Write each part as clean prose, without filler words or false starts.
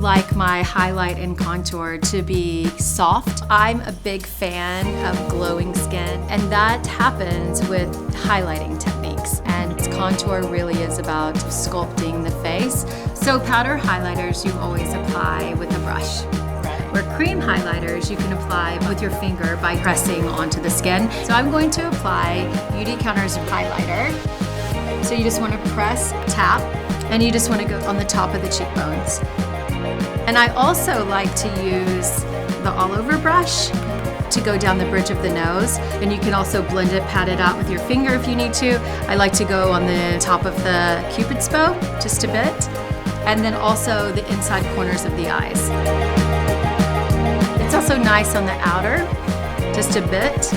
like my highlight and contour to be soft. I'm a big fan of glowing skin, and that happens with highlighting techniques. And contour really is about sculpting the face. So powder highlighters you always apply with a brush. Where cream highlighters you can apply with your finger by pressing onto the skin. So I'm going to apply Beautycounter's highlighter. So you just want to press, tap, and you just want to go on the top of the cheekbones. And I also like to use the all-over brush to go down the bridge of the nose. And you can also blend it, pat it out with your finger if you need to. I like to go on the top of the Cupid's bow, just a bit. And then also the inside corners of the eyes. It's also nice on the outer, just a bit.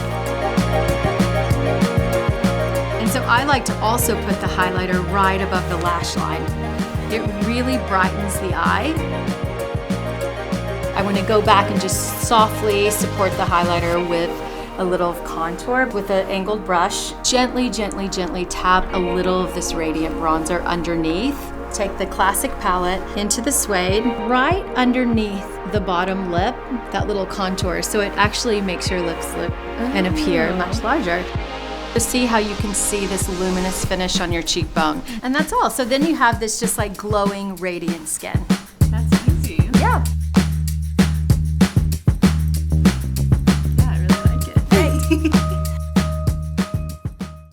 And so I like to also put the highlighter right above the lash line. It really brightens the eye. I want to go back and just softly support the highlighter with a little contour with an angled brush. Gently, gently, gently tap a little of this radiant bronzer underneath. Take the classic palette into the Suede, right underneath the bottom lip, that little contour, so it actually makes your lips look and appear much larger. To see how you can see this luminous finish on your cheekbone. And that's all. So then you have this just like glowing, radiant skin.